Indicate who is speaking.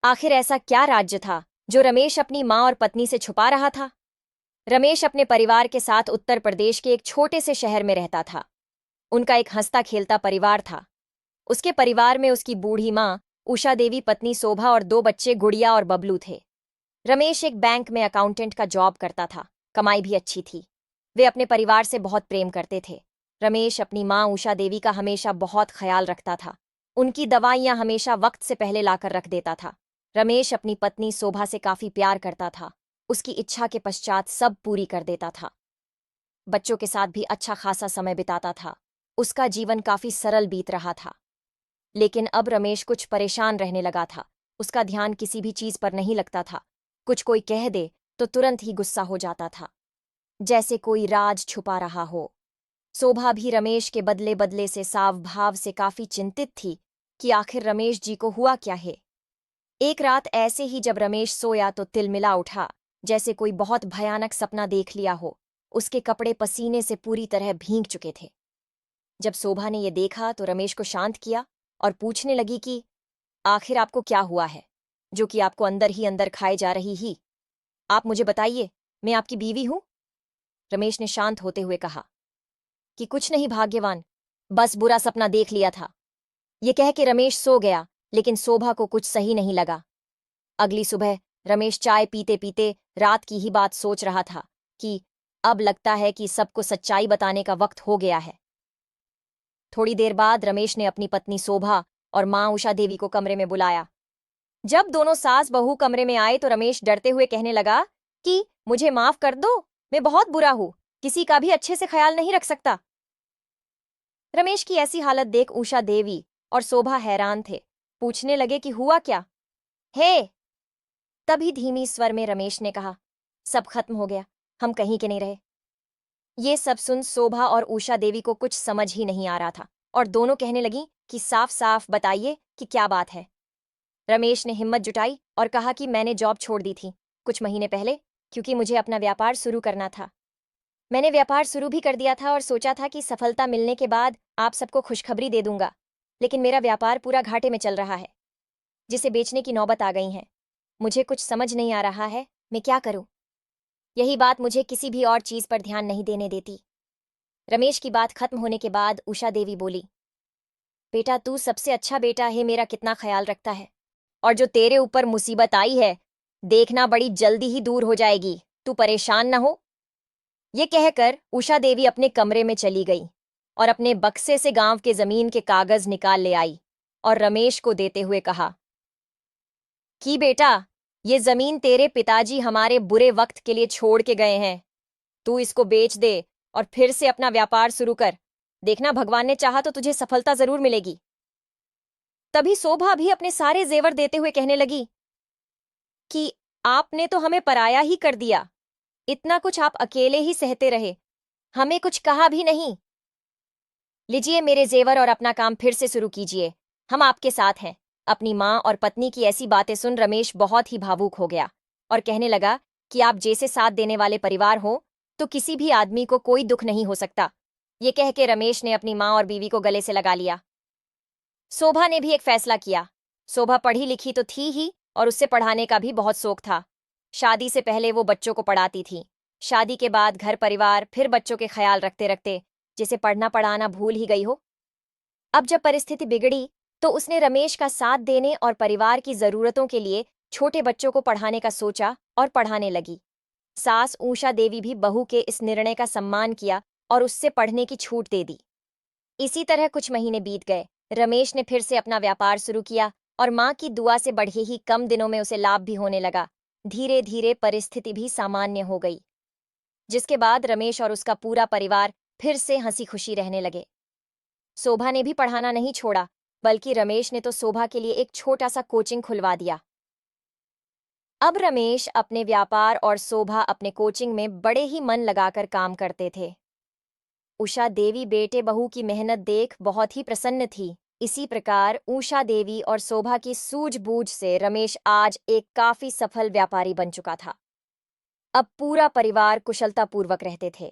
Speaker 1: आखिर ऐसा क्या राज्य था जो रमेश अपनी मां और पत्नी से छुपा रहा था? रमेश अपने परिवार के साथ उत्तर प्रदेश के एक छोटे से शहर में रहता था। उनका एक हंसता खेलता परिवार था। उसके परिवार में उसकी बूढ़ी मां उषा देवी, पत्नी शोभा और दो बच्चे गुड़िया और बबलू थे। रमेश एक बैंक में अकाउंटेंट का जॉब करता था। कमाई भी अच्छी थी। वे अपने परिवार से बहुत प्रेम करते थे। रमेश अपनी मां उषा देवी का हमेशा बहुत ख्याल रखता था। उनकी दवाइयां हमेशा वक्त से पहले लाकर रख देता था। रमेश अपनी पत्नी शोभा से काफी प्यार करता था। उसकी इच्छा के पश्चात सब पूरी कर देता था। बच्चों के साथ भी अच्छा खासा समय बिताता था। उसका जीवन काफी सरल बीत रहा था। लेकिन अब रमेश कुछ परेशान रहने लगा था। उसका ध्यान किसी भी चीज पर नहीं लगता था। कुछ कोई कह दे तो तुरंत ही गुस्सा हो जाता था, जैसे कोई राज छुपा रहा हो। शोभा भी रमेश के बदले बदले से साव भाव से काफी चिंतित थी कि आखिर रमेश जी को हुआ क्या है। एक रात ऐसे ही जब रमेश सोया तो तिलमिला उठा, जैसे कोई बहुत भयानक सपना देख लिया हो। उसके कपड़े पसीने से पूरी तरह भीग चुके थे। जब शोभा ने यह देखा तो रमेश को शांत किया और पूछने लगी कि आखिर आपको क्या हुआ है, जो कि आपको अंदर ही अंदर खाए जा रही ही। आप मुझे बताइए, मैं आपकी बीवी हूं। रमेश ने शांत होते हुए कहा कि कुछ नहीं भाग्यवान, बस बुरा सपना देख लिया था। ये कह के रमेश सो गया, लेकिन शोभा को कुछ सही नहीं लगा। अगली सुबह रमेश चाय पीते पीते रात की ही बात सोच रहा था कि अब लगता है कि सबको सच्चाई बताने का वक्त हो गया है। थोड़ी देर बाद रमेश ने अपनी पत्नी शोभा और मां उषा देवी को कमरे में बुलाया। जब दोनों सास बहू कमरे में आए तो रमेश डरते हुए कहने लगा कि मुझे माफ कर दो, मैं बहुत बुरा हूं, किसी का भी अच्छे से ख्याल नहीं रख सकता। रमेश की ऐसी हालत देख उषा देवी और शोभा हैरान थे। पूछने लगे कि हुआ क्या है। तभी धीमी स्वर में रमेश ने कहा, सब खत्म हो गया, हम कहीं के नहीं रहे। ये सब सुन शोभा और उषा देवी को कुछ समझ ही नहीं आ रहा था और दोनों कहने लगी कि साफ साफ बताइए कि क्या बात है। रमेश ने हिम्मत जुटाई और कहा कि मैंने जॉब छोड़ दी थी कुछ महीने पहले, क्योंकि मुझे अपना व्यापार शुरू करना था। मैंने व्यापार शुरू भी कर दिया था और सोचा था कि सफलता मिलने के बाद आप सबको खुशखबरी दे दूंगा। लेकिन मेरा व्यापार पूरा घाटे में चल रहा है, जिसे बेचने की नौबत आ गई है। मुझे कुछ समझ नहीं आ रहा है, मैं क्या करूं। यही बात मुझे किसी भी और चीज पर ध्यान नहीं देने देती। रमेश की बात खत्म होने के बाद उषा देवी बोली, बेटा तू सबसे अच्छा बेटा है, मेरा कितना ख्याल रखता है। और जो तेरे ऊपर मुसीबत आई है, देखना बड़ी जल्दी ही दूर हो जाएगी, तू परेशान ना हो। ये कहकर उषा देवी अपने कमरे में चली गई और अपने बक्से से गांव के जमीन के कागज निकाल ले आई और रमेश को देते हुए कहा कि बेटा, ये जमीन तेरे पिताजी हमारे बुरे वक्त के लिए छोड़ के गए हैं। तू इसको बेच दे और फिर से अपना व्यापार शुरू कर। देखना भगवान ने चाहा तो तुझे सफलता जरूर मिलेगी। तभी शोभा भी अपने सारे जेवर देते हुए कहने लगी कि आपने तो हमें पराया ही कर दिया। इतना कुछ आप अकेले ही सहते रहे, हमें कुछ कहा भी नहीं। लीजिए मेरे जेवर और अपना काम फिर से शुरू कीजिए, हम आपके साथ हैं। अपनी मां और पत्नी की ऐसी बातें सुन रमेश बहुत ही भावुक हो गया और कहने लगा कि आप जैसे साथ देने वाले परिवार हो तो किसी भी आदमी को कोई दुख नहीं हो सकता। ये कह के रमेश ने अपनी मां और बीवी को गले से लगा लिया। शोभा ने भी एक फैसला किया। शोभा पढ़ी लिखी तो थी ही और उससे पढ़ाने का भी बहुत शौक था। शादी से पहले वो बच्चों को पढ़ाती थी। शादी के बाद घर परिवार फिर बच्चों के ख्याल रखते रखते जिसे पढ़ना पढ़ाना भूल ही गई हो। अब जब परिस्थिति बिगड़ी तो उसने रमेश का साथ देने और परिवार की जरूरतों के लिए छोटे बच्चों को पढ़ाने का सोचा और पढ़ाने लगी। सास उषा देवी भी बहू के इस निर्णय का सम्मान किया और उससे पढ़ने की छूट दे दी। इसी तरह कुछ महीने बीत गए। रमेश ने फिर से अपना व्यापार शुरू किया और मां की दुआ से बढ़े ही कम दिनों में उसे लाभ भी होने लगा। धीरे धीरे परिस्थिति भी सामान्य हो गई, जिसके बाद रमेश और उसका पूरा परिवार फिर से हंसी खुशी रहने लगे। शोभा ने भी पढ़ाना नहीं छोड़ा, बल्कि रमेश ने तो शोभा के लिए एक छोटा सा कोचिंग खुलवा दिया। अब रमेश अपने व्यापार और शोभा अपने कोचिंग में बड़े ही मन लगाकर काम करते थे। उषा देवी बेटे बहू की मेहनत देख बहुत ही प्रसन्न थी। इसी प्रकार उषा देवी और शोभा की सूझबूझ से रमेश आज एक काफी सफल व्यापारी बन चुका था। अब पूरा परिवार कुशलतापूर्वक रहते थे।